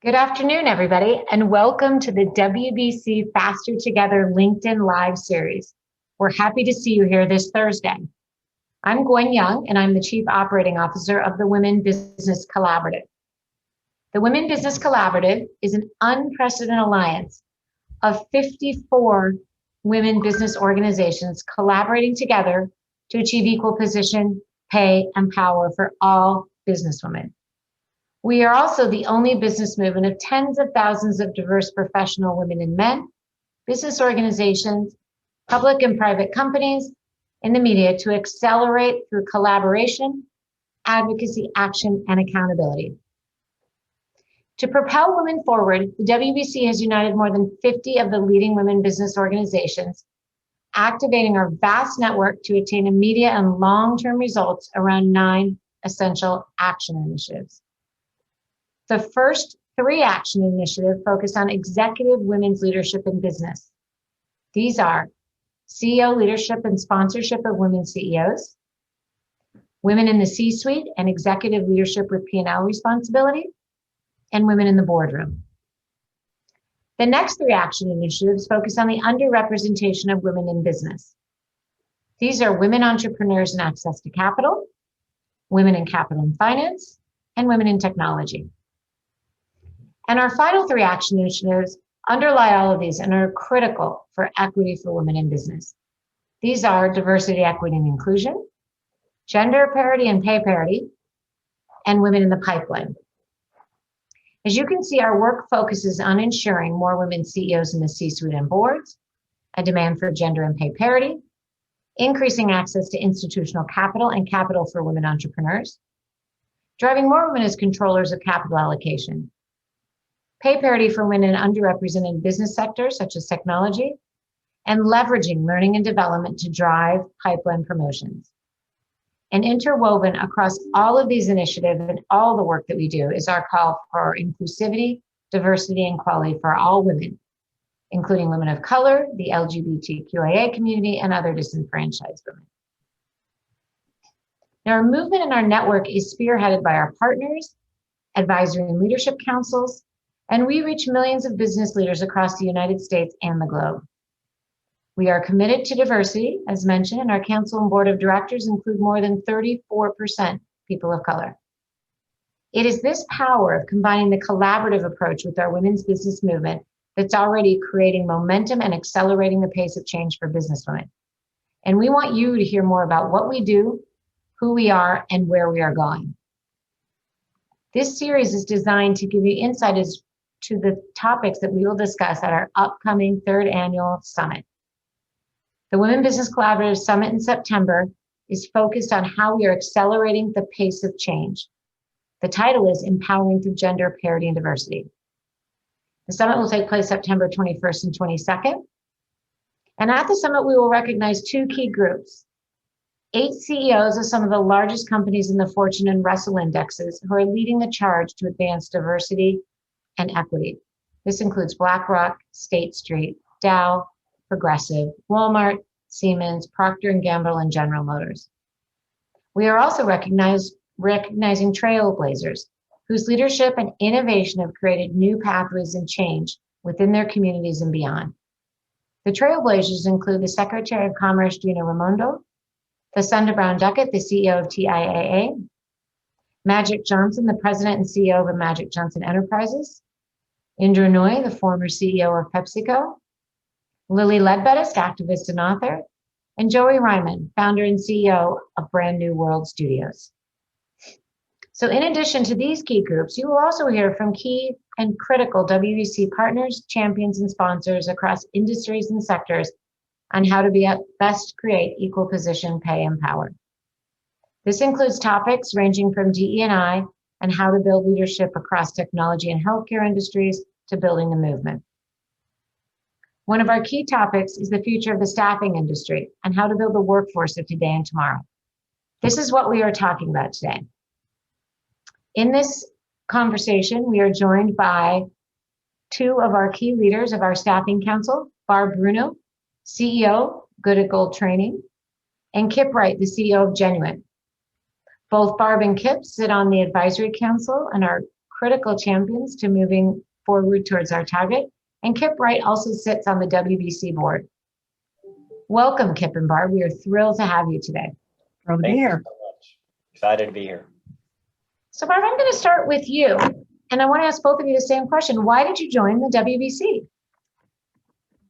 Good afternoon, everybody, and welcome to the WBC Faster Together LinkedIn Live series. We're happy to see you here this Thursday. I'm Gwen Young, and I'm the Chief Operating Officer of the Women Business Collaborative. The Women Business Collaborative is an unprecedented alliance of 54 women business organizations collaborating together to achieve equal position, pay, and power for all businesswomen. We are also the only business movement of tens of thousands of diverse professional women and men, business organizations, public and private companies, and the media to accelerate through collaboration, advocacy, action, and accountability. To propel women forward, the WBC has united more than 50 of the leading women business organizations, activating our vast network to attain immediate and long-term results around 9 essential action initiatives. The first 3 action initiatives focus on executive women's leadership in business. These are CEO leadership and sponsorship of women CEOs, women in the C-suite and executive leadership with P&L responsibility, and women in the boardroom. The next 3 action initiatives focus on the underrepresentation of women in business. These are women entrepreneurs and access to capital, women in capital and finance, and women in technology. And our final 3 action initiatives underlie all of these and are critical for equity for women in business. These are diversity, equity, and inclusion, gender parity and pay parity, and women in the pipeline. As you can see, our work focuses on ensuring more women CEOs in the C-suite and boards, a demand for gender and pay parity, increasing access to institutional capital and capital for women entrepreneurs, driving more women as controllers of capital allocation, pay parity for women in underrepresented business sectors such as technology, and leveraging learning and development to drive pipeline promotions. And interwoven across all of these initiatives and all the work that we do is our call for inclusivity, diversity, and equality for all women, including women of color, the LGBTQIA community, and other disenfranchised women. Now, our movement and our network is spearheaded by our partners, advisory and leadership councils, and we reach millions of business leaders across the United States and the globe. We are committed to diversity, as mentioned, and our council and board of directors include more than 34% people of color. It is this power of combining the collaborative approach with our women's business movement that's already creating momentum and accelerating the pace of change for businesswomen. And we want you to hear more about what we do, who we are, and where we are going. This series is designed to give you insight as to the topics that we will discuss at our upcoming 3rd annual summit. The Women Business Collaborative Summit in September is focused on how we are accelerating the pace of change. The title is Empowering Through Gender Parity and Diversity. The summit will take place September 21st and 22nd. And at the summit, we will recognize 2 key groups: 8 CEOs of some of the largest companies in the Fortune and Russell indexes who are leading the charge to advance diversity and equity. This includes BlackRock, State Street, Dow, Progressive, Walmart, Siemens, Procter & Gamble, and General Motors. We are also recognizing trailblazers whose leadership and innovation have created new pathways and change within their communities and beyond. The trailblazers include the Secretary of Commerce, Gina Raimondo, the Sunda Brown Duckett, the CEO of TIAA, Magic Johnson, the President and CEO of Magic Johnson Enterprises, Indra Nooyi, the former CEO of PepsiCo, Lily Ledbetter, activist and author, and Joey Ryman, founder and CEO of Brand New World Studios. So in addition to these key groups, you will also hear from key and critical WBC partners, champions, and sponsors across industries and sectors on how to best create equal position, pay, and power. This includes topics ranging from DE&I and how to build leadership across technology and healthcare industries to building the movement. One of our key topics is the future of the staffing industry and how to build the workforce of today and tomorrow. This is what we are talking about today. In this conversation, we are joined by 2 of our key leaders of our Staffing Council, Barb Bruno, CEO, Good at Gold Training, and Kip Wright, the CEO of Genuent. Both Barb and Kip sit on the advisory council and are critical champions to moving forward towards our target. And Kip Wright also sits on the WBC board. Welcome, Kip and Barb. We are thrilled to have you today. Thrilled to be here. Thank you so much. Excited to be here. So Barb, I'm going to start with you. And I want to ask both of you the same question. Why did you join the WBC?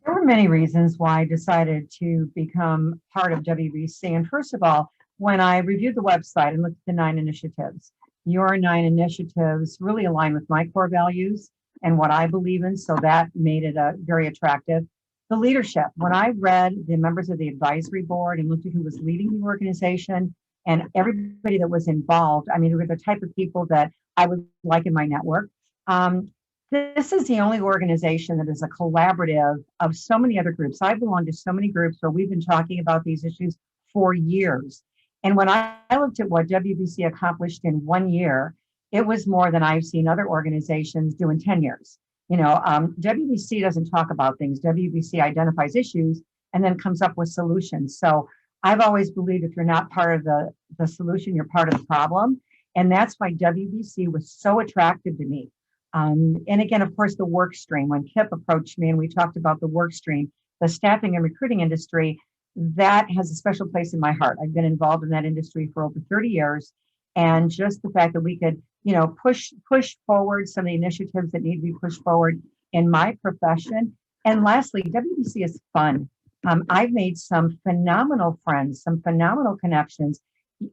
There were many reasons why I decided to become part of WBC. And first of all, when I reviewed the website and looked at the 9 initiatives, your 9 initiatives really align with my core values and what I believe in. So that made it very attractive. The leadership, when I read the members of the advisory board and looked at who was leading the organization and everybody that was involved, I mean, they were the type of people that I would like in my network. This is the only organization that is a collaborative of so many other groups. I belong to so many groups where we've been talking about these issues for years. And when I looked at what WBC accomplished in 1 year, it was more than I've seen other organizations do in 10 years. You know, WBC doesn't talk about things. WBC identifies issues and then comes up with solutions. So I've always believed if you're not part of the solution, you're part of the problem. And that's why WBC was so attractive to me. And again, of course, the work stream. When Kip approached me and we talked about the work stream, the staffing and recruiting industry, that has a special place in my heart. I've been involved in that industry for over 30 years. And just the fact that we could, you know, push forward some of the initiatives that need to be pushed forward in my profession. And lastly, WBC is fun. I've made some phenomenal friends, some phenomenal connections.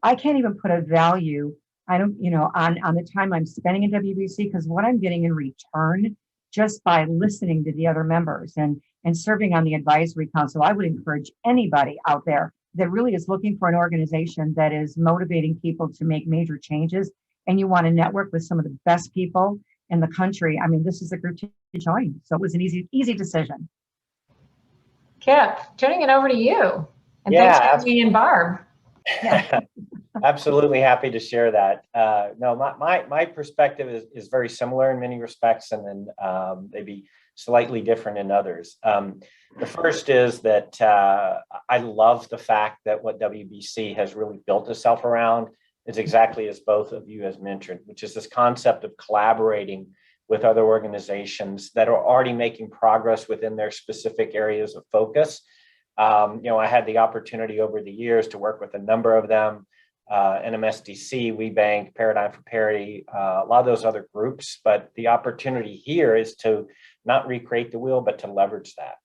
I can't even put a value on the time I'm spending in WBC, because what I'm getting in return just by listening to the other members and serving on the advisory council. I would encourage anybody out there that really is looking for an organization that is motivating people to make major changes, and you want to network with some of the best people in the country. I mean, this is a group to join. So it was an easy decision. Kip, turning it over to you. And Yeah, thanks for being in, Barb. Yeah. Absolutely happy to share that. No, my perspective is very similar in many respects, and then maybe slightly different in others. The first is that I love the fact that what WBC has really built itself around is exactly as both of you has mentioned, which is this concept of collaborating with other organizations that are already making progress within their specific areas of focus. I had the opportunity over the years to work with a number of them, NMSDC, WeBank, Paradigm for Parity, a lot of those other groups. But the opportunity here is to not recreate the wheel, but to leverage that.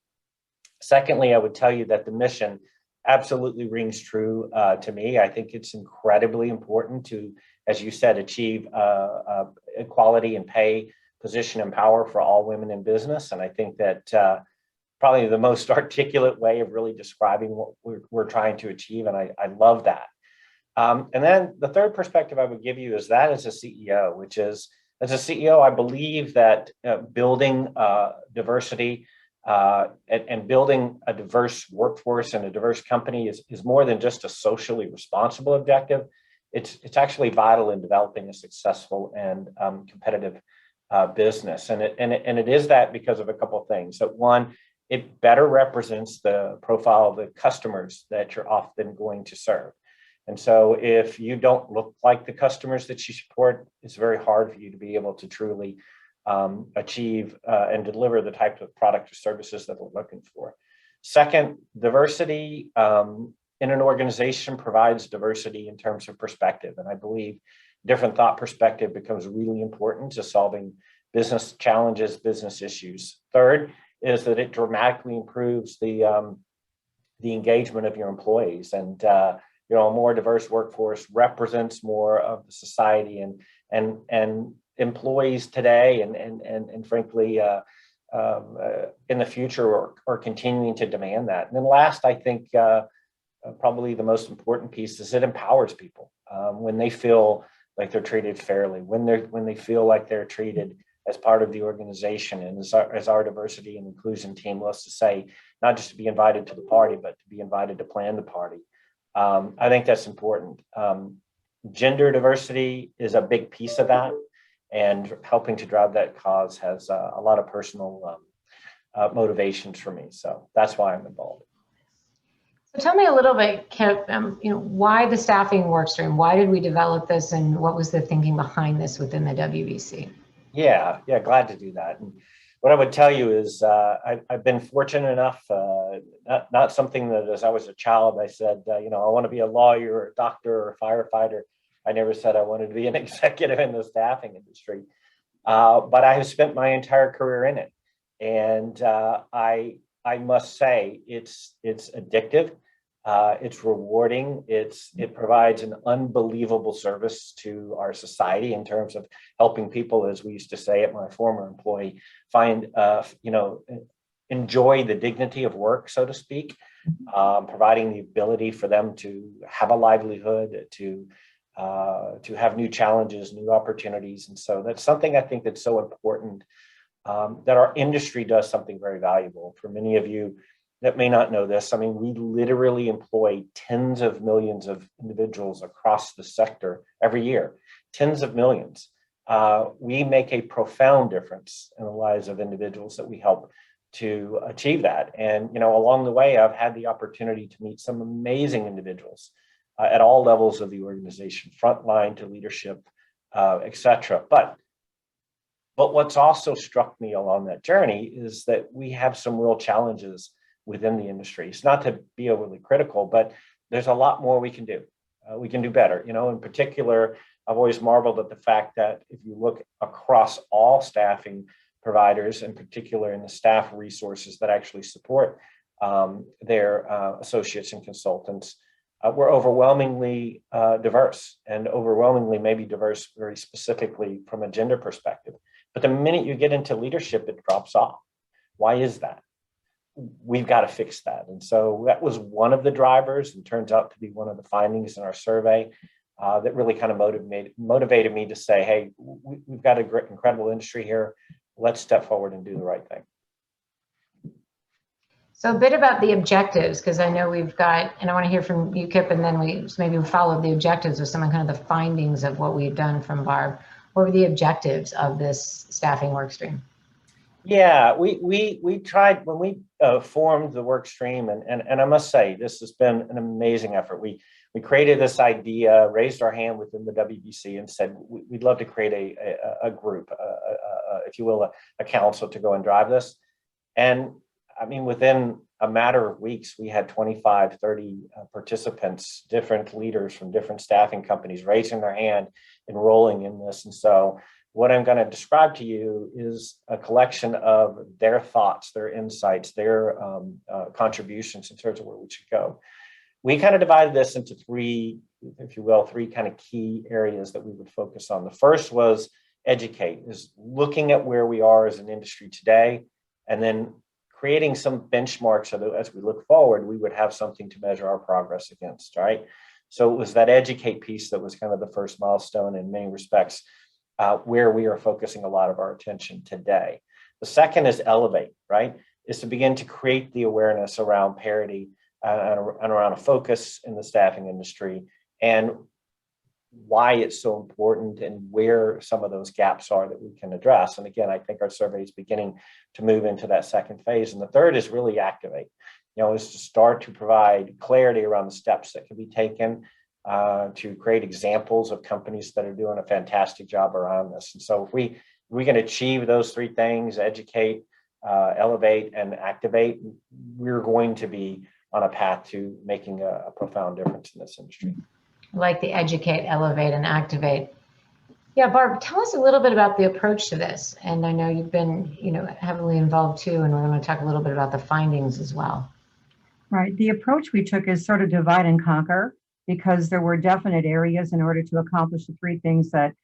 Secondly, I would tell you that the mission absolutely rings true to me. I think it's incredibly important to, as you said, achieve equality in pay, position, and power for all women in business. And I think that probably the most articulate way of really describing what we're trying to achieve. And I love that. And then the third perspective I would give you is that as a CEO, which is, as a CEO, I believe that building diversity and building a diverse workforce and a diverse company is more than just a socially responsible objective. It's actually vital in developing a successful and competitive business. And it is that because of a couple of things. So one, it better represents the profile of the customers that you're often going to serve. And so if you don't look like the customers that you support, it's very hard for you to be able to truly achieve and deliver the type of product or services that we're looking for. Second, diversity in an organization provides diversity in terms of perspective. And I believe different thought perspective becomes really important to solving business challenges, business issues. Third is that it dramatically improves the engagement of your employees. And a more diverse workforce represents more of the society, and employees today and frankly in the future are continuing to demand that. And then last, I think probably the most important piece is it empowers people when they feel like they're treated fairly, when they feel like they're treated as part of the organization, and as our diversity and inclusion team loves to say, not just to be invited to the party, but to be invited to plan the party. I think that's important. Gender diversity is a big piece of that, and helping to drive that cause has a lot of personal motivations for me. So that's why I'm involved. So tell me a little bit, Kip, why the staffing workstream? Why did we develop this, and what was the thinking behind this within the WBC? Yeah, glad to do that. And what I would tell you is I've been fortunate enough, not something that as I was a child, I said, I want to be a lawyer or a doctor or a firefighter. I never said I wanted to be an executive in the staffing industry, but I have spent my entire career in it. And I must say it's addictive. It's rewarding. It provides an unbelievable service to our society in terms of helping people, as we used to say at my former employee, find, enjoy the dignity of work, so to speak, providing the ability for them to have a livelihood, to have new challenges, new opportunities. And so that's something I think that's so important, that our industry does something very valuable. For many of you that may not know this, I mean, we literally employ tens of millions of individuals across the sector every year, tens of millions. We make a profound difference in the lives of individuals that we help to achieve that. And, along the way, I've had the opportunity to meet some amazing individuals at all levels of the organization, frontline to leadership, et cetera. But what's also struck me along that journey is that we have some real challenges within the industry. It's not to be overly critical, but there's a lot more we can do. We can do better. In particular, I've always marveled at the fact that if you look across all staffing providers, in particular in the staff resources that actually support their associates and consultants, we're overwhelmingly diverse, and overwhelmingly maybe diverse very specifically from a gender perspective. But the minute you get into leadership, it drops off. Why is that? We've got to fix that. And so that was one of the drivers, and turns out to be one of the findings in our survey that really kind of motivated me to say, hey, we've got an incredible industry here. Let's step forward and do the right thing. So a bit about the objectives, because I know we've got, and I want to hear from you, Kip, and then maybe follow the objectives of some of kind of the findings of what we've done from Barb. What were the objectives of this staffing workstream? Yeah, we tried when we formed the work stream, and I must say this has been an amazing effort. We created this idea, raised our hand within the WBC, and said we'd love to create a group, if you will, a council to go and drive this. And I mean, within a matter of weeks, we had 25, 30 participants, different leaders from different staffing companies raising their hand, enrolling in this. And so what I'm going to describe to you is a collection of their thoughts, their insights, their contributions in terms of where we should go. We kind of divided this into three, if you will, three kind of key areas that we would focus on. The first was educate, is looking at where we are as an industry today, and then creating some benchmarks so that as we look forward, we would have something to measure our progress against, right? So it was that educate piece that was kind of the first milestone in many respects, where we are focusing a lot of our attention today. The second is elevate, right? Is to begin to create the awareness around parity and around a focus in the staffing industry, and why it's so important and where some of those gaps are that we can address. And again, I think our survey is beginning to move into that second phase. And the third is really activate, is to start to provide clarity around the steps that can be taken to create examples of companies that are doing a fantastic job around this. And so if we can achieve those three things, educate, elevate, and activate, we're going to be on a path to making a profound difference in this industry. Like the educate, elevate, and activate. Yeah, Barb, tell us a little bit about the approach to this. And I know you've been, heavily involved too, and we're going to talk a little bit about the findings as well. Right. The approach we took is sort of divide and conquer, because there were definite areas in order to accomplish the three things that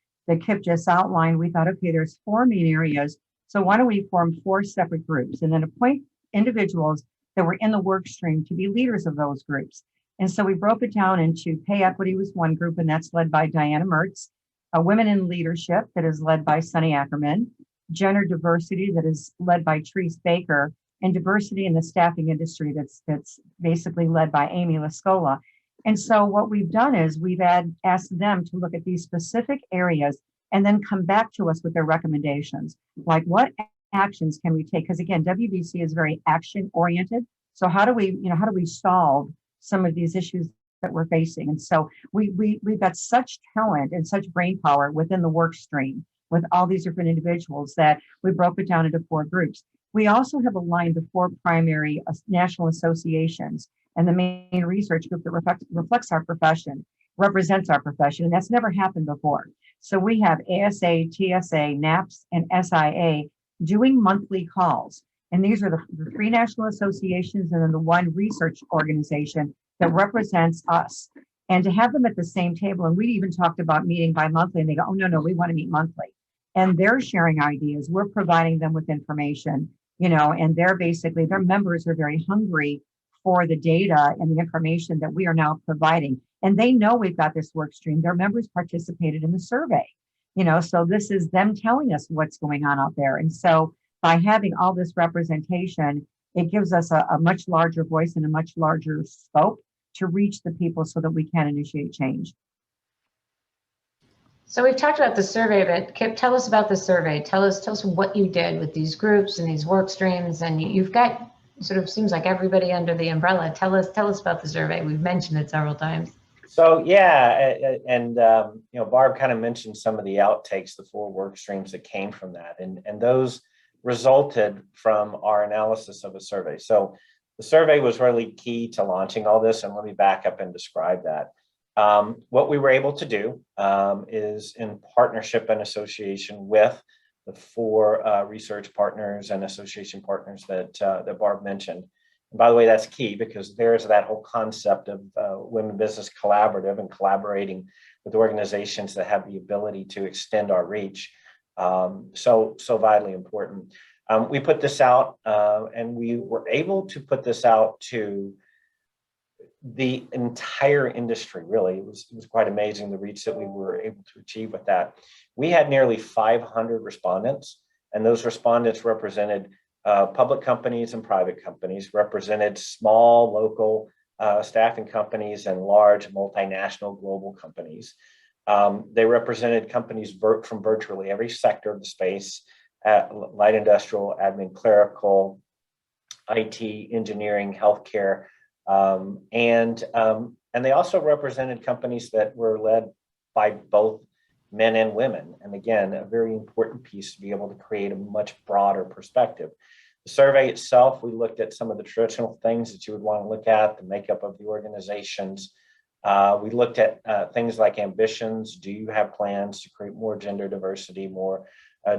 Kip just outlined. We thought, okay, there's four main areas. So why don't we form four separate groups and then appoint individuals that were in the work stream to be leaders of those groups. And so we broke it down into pay equity was one group, and that's led by Diana Mertz, women in leadership that is led by Sunny Ackerman, gender diversity that is led by Therese Baker, and diversity in the staffing industry that's basically led by Amy Lascola. And so what we've done is we've asked them to look at these specific areas and then come back to us with their recommendations, like what actions can we take? Because again, WBC is very action oriented. So how do we solve some of these issues that we're facing. And so we've got such talent and such brain power within the work stream with all these different individuals that we broke it down into 4 groups. We also have aligned the 4 primary national associations and the main research group that reflects our profession, represents our profession, and that's never happened before. So we have ASA, TSA, NAPS, and SIA doing monthly calls. And these are the 3 national associations and then the 1 research organization that represents us. And to have them at the same table, and we even talked about meeting bi-monthly, and they go, oh, no, we want to meet monthly. And they're sharing ideas. We're providing them with information, and they're basically, their members are very hungry for the data and the information that we are now providing. And they know we've got this work stream. Their members participated in the survey, so this is them telling us what's going on out there. And so by having all this representation, it gives us a much larger voice and a much larger scope to reach the people so that we can initiate change. So we've talked about the survey, but Kip, tell us about the survey. Tell us what you did with these groups and these work streams, and you've got sort of seems like everybody under the umbrella. Tell us about the survey. We've mentioned it several times. So yeah, and Barb kind of mentioned some of the outtakes, the 4 work streams that came from that, and those resulted from our analysis of a survey. So the survey was really key to launching all this, and let me back up and describe that. What we were able to do is in partnership and association with the 4 research partners and association partners that Barb mentioned. And by the way, that's key because there's that whole concept of Women Business Collaborative and collaborating with organizations that have the ability to extend our reach. So vitally important. We put this out and we were able to put this out to the entire industry. Really, it was quite amazing the reach that we were able to achieve with that. We had nearly 500 respondents, and those respondents represented public companies and private companies, represented small local staffing companies and large multinational global companies. They represented companies from virtually every sector of the space, light industrial, admin, clerical, IT, engineering, healthcare, and they also represented companies that were led by both men and women. And again, a very important piece to be able to create a much broader perspective. The survey itself, we looked at some of the traditional things that you would want to look at, the makeup of the organizations. We looked at things like ambitions. Do you have plans to create more gender diversity, more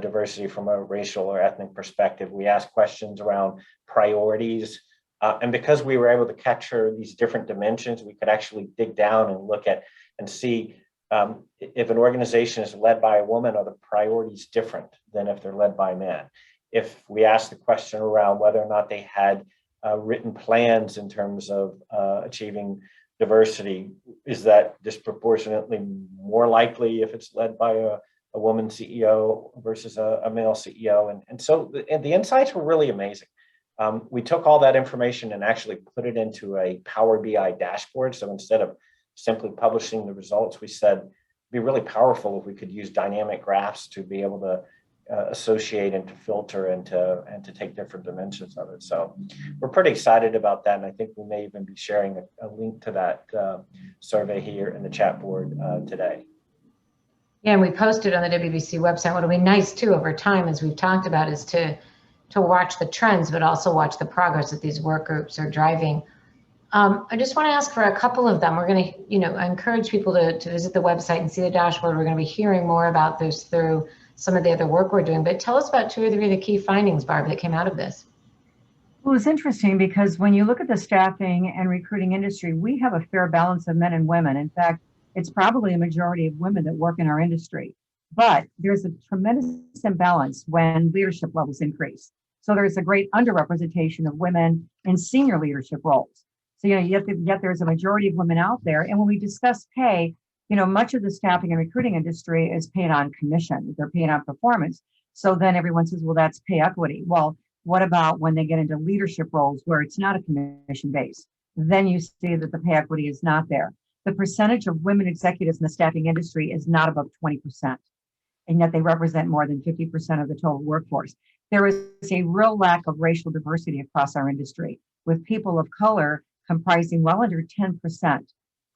diversity from a racial or ethnic perspective? We asked questions around priorities. And because we were able to capture these different dimensions, we could actually dig down and look at and see if an organization is led by a woman, are the priorities different than if they're led by men? If we asked the question around whether or not they had written plans in terms of achieving diversity, is that disproportionately more likely if it's led by a woman CEO versus a male CEO? And so the insights were really amazing. We took all that information and actually put it into a Power BI dashboard. So instead of simply publishing the results, we said it'd be really powerful if we could use dynamic graphs to be able to associate and to filter and to take different dimensions of it. So we're pretty excited about that. And I think we may even be sharing a link to that survey here in the chat board today. Yeah, and we posted on the WBC website. What'll be nice too over time, as we've talked about, is to watch the trends, but also watch the progress that these work groups are driving. I just want to ask for a couple of them. We're going to, I encourage people to visit the website and see the dashboard. We're going to be hearing more about this through some of the other work we're doing, but tell us about 2 or 3 of the key findings, Barb, that came out of this. Well, it's interesting because when you look at the staffing and recruiting industry, we have a fair balance of men and women. In fact, it's probably a majority of women that work in our industry, but there's a tremendous imbalance when leadership levels increase. So there's a great underrepresentation of women in senior leadership roles. So, yet there's a majority of women out there. And when we discuss pay, much of the staffing and recruiting industry is paid on commission. They're paid on performance. So then everyone says, well, that's pay equity. Well, what about when they get into leadership roles where it's not a commission base? Then you see that the pay equity is not there. The percentage of women executives in the staffing industry is not above 20%. And yet they represent more than 50% of the total workforce. There is a real lack of racial diversity across our industry, with people of color comprising well under 10%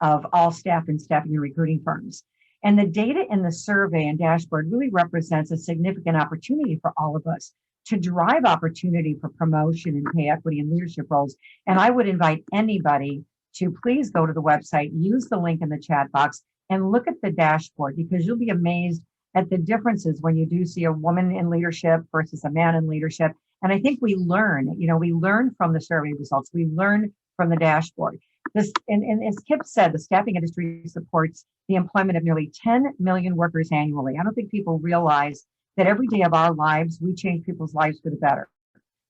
of all staff in staffing and recruiting firms. And the data in the survey and dashboard really represents a significant opportunity for all of us to drive opportunity for promotion and pay equity in leadership roles. And I would invite anybody to please go to the website, use the link in the chat box, and look at the dashboard, because you'll be amazed at the differences when you do see a woman in leadership versus a man in leadership. And I think we learn from the survey results, we learn from the dashboard. And as Kip said, the staffing industry supports the employment of nearly 10 million workers annually. I don't think people realize that every day of our lives, we change people's lives for the better.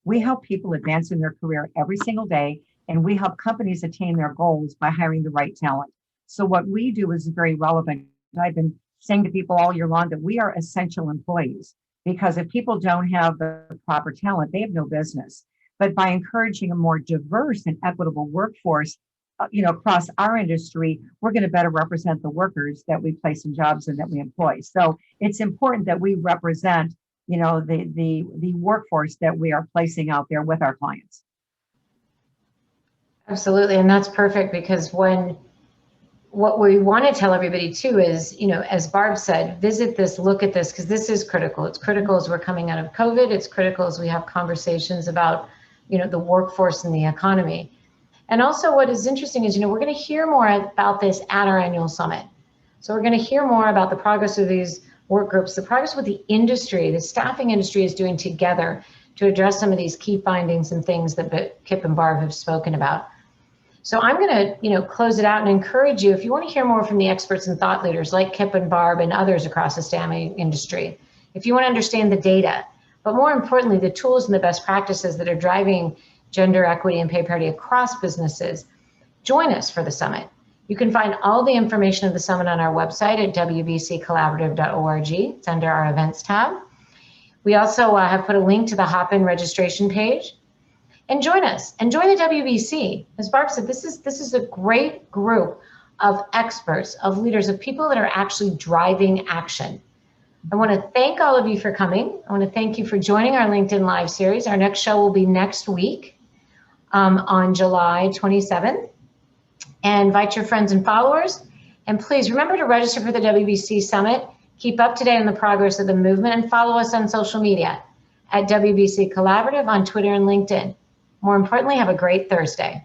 We help people advance in their career every single day, and we help companies attain their goals by hiring the right talent. So what we do is very relevant. I've been saying to people all year long that we are essential employees, because if people don't have the proper talent, they have no business. But by encouraging a more diverse and equitable workforce, across our industry, we're going to better represent the workers that we place in jobs and that we employ. So it's important that we represent, the workforce that we are placing out there with our clients. Absolutely, and that's perfect, because what we want to tell everybody too is, as Barb said, visit this, look at this, because this is critical. It's critical as we're coming out of COVID. It's critical as we have conversations about, the workforce and the economy. And also what is interesting is, we're going to hear more about this at our annual summit. So we're going to hear more about the progress of these work groups, the progress with the industry, the staffing industry is doing together to address some of these key findings and things that Kip and Barb have spoken about. So I'm going to, close it out and encourage you, if you want to hear more from the experts and thought leaders like Kip and Barb and others across the staffing industry, if you want to understand the data, but more importantly, the tools and the best practices that are driving gender equity and pay parity across businesses, join us for the summit. You can find all the information of the summit on our website at wbccollaborative.org. It's under our events tab. We also have put a link to the hop-in registration page. And join us and join the WBC. As Barb said, this is a great group of experts, of leaders, of people that are actually driving action. I want to thank all of you for coming. I want to thank you for joining our LinkedIn Live series. Our next show will be next week on July 27th. And invite your friends and followers. And please remember to register for the WBC Summit. Keep up to date on the progress of the movement and follow us on social media at WBC Collaborative on Twitter and LinkedIn. More importantly, have a great Thursday.